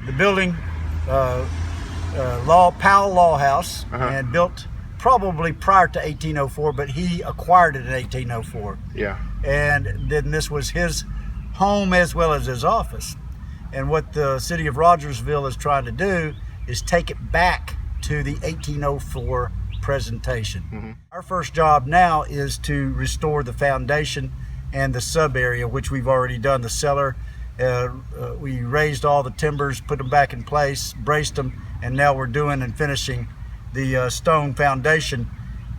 The building, Powel Law House, and built probably prior to 1804, but he acquired it in 1804. Yeah. And then this was his home as well as his office. And what the city of Rogersville is trying to do is take it back to the 1804 presentation. Our first job now is to restore the foundation and the sub area, which we've already done. The cellar, we raised all the timbers, put them back in place, braced them, and now we're doing and finishing the stone foundation,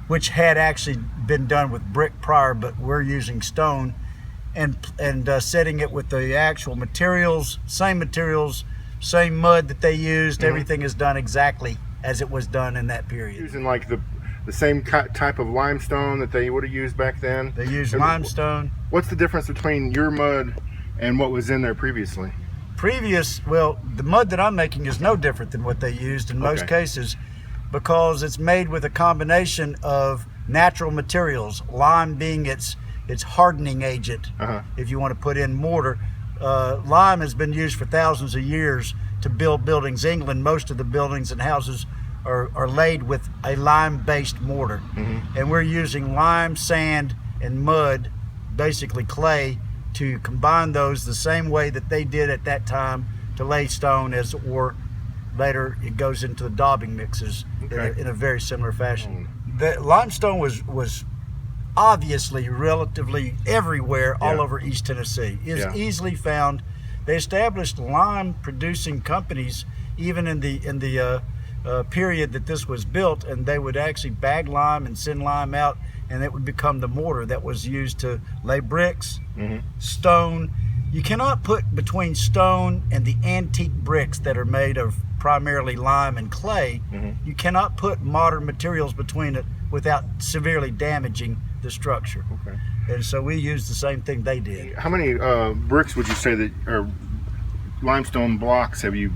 which had actually been done with brick prior, but we're using stone and setting it with the actual materials, same mud that they used. Everything is done exactly as it was done in that period. Using like the same type of limestone that they would have used back then? They used limestone. What's the difference between your mud and what was in there previously? Well, the mud that I'm making is no different than what they used in most cases, because it's made with a combination of natural materials, lime being its hardening agent. If you want to put in mortar, lime has been used for thousands of years to build buildings. England, most of the buildings and houses are laid with a lime-based mortar, and we're using lime, sand, and mud, basically clay, to combine those the same way that they did at that time to lay stone, or later it goes into the daubing mixes in a very similar fashion. The limestone was obviously relatively everywhere all over East Tennessee. It's easily found. They established lime producing companies even in the period that this was built, and they would actually bag lime and send lime out, and it would become the mortar that was used to lay bricks, stone. You cannot put between stone and the antique bricks that are made of primarily lime and clay, you cannot put modern materials between it without severely damaging the structure. And so we used the same thing they did. How many bricks would you say that, or limestone blocks have you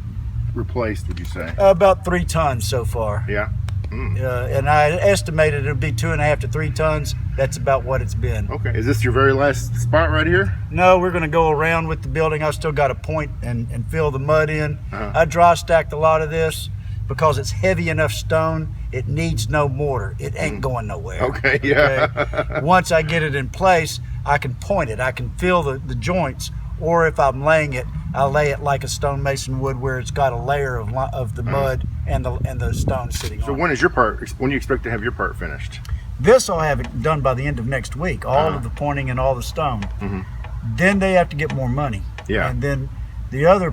replaced, would you say? About 3 tons so far. Yeah. And I estimated it would be 2.5 to 3 tons. That's about what it's been. Okay. Is this your very last spot right here? No, we're going to go around with the building. I've still got to point and fill the mud in. I dry stacked a lot of this because it's heavy enough stone. It needs no mortar. It ain't going nowhere. Okay. Once I get it in place, I can point it. I can feel the joints. Or if I'm laying it, I'll lay it like a stonemason would, where it's got a layer of the mud and the stone sitting on it. So when do you expect to have your part finished? This I'll have it done by the end of next week, all of the pointing and all the stone. Then they have to get more money. And then the other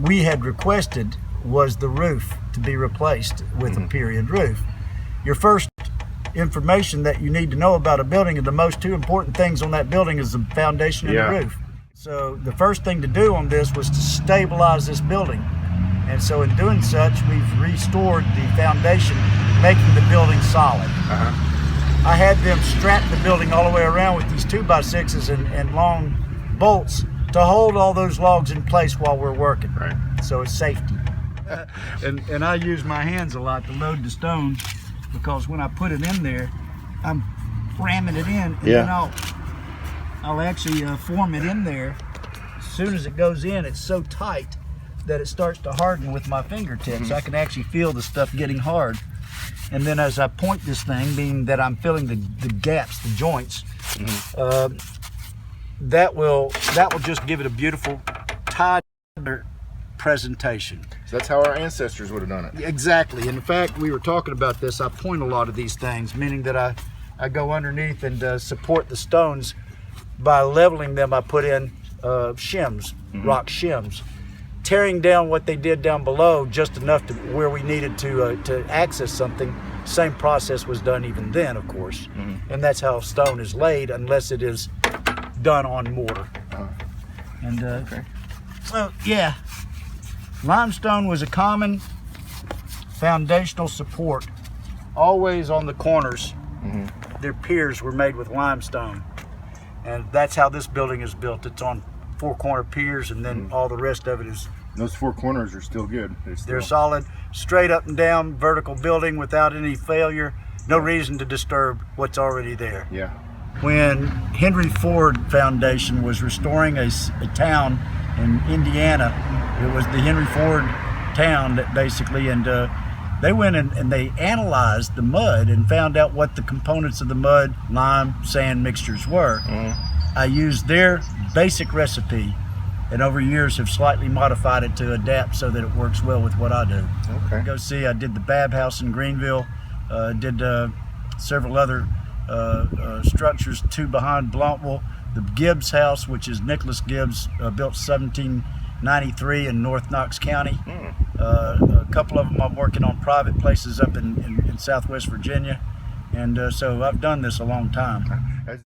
we had requested was the roof to be replaced with a period roof. Your first information that you need to know about a building, and the most 2 important things on that building, is the foundation and the roof. So the first thing to do on this was to stabilize this building. And so in doing such, we've restored the foundation, making the building solid. I had them strap the building all the way around with these 2x6s and long bolts to hold all those logs in place while we're working. So it's safety. And I use my hands a lot to load the stones, because when I put it in there, I'm ramming it in, and then I'll actually form it in there. As soon as it goes in, it's so tight that it starts to harden with my fingertips. I can actually feel the stuff getting hard. And then as I point this thing, being that I'm filling the gaps, the joints, that will just give it a beautiful tied presentation. So that's how our ancestors would have done it. Exactly. In fact, we were talking about this. I point a lot of these things, meaning that I go underneath and support the stones. By leveling them, I put in shims, rock shims, tearing down what they did down below just enough to where we needed to access something. Same process was done even then, of course, and that's how stone is laid, unless it is done on mortar. And so yeah, limestone was a common foundational support. Always on the corners, their piers were made with limestone. And that's how this building is built. It's on 4 corner piers, and then all the rest of it is... Those 4 corners are still good. They're solid, straight up and down, vertical building without any failure. No reason to disturb what's already there. Yeah. When Henry Ford Foundation was restoring a town in Indiana. It was the Henry Ford town that basically, and they went and they analyzed the mud and found out what the components of the mud, lime, sand mixtures were. I used their basic recipe, and over years have slightly modified it to adapt so that it works well with what I do. Okay. Go see, I did the Babb House in Greenville, did several other structures, 2 behind Blountwell, the Gibbs House, which is Nicholas Gibbs, built 1793 in North Knox County. A couple of them I'm working on private places up in Southwest Virginia, and so I've done this a long time.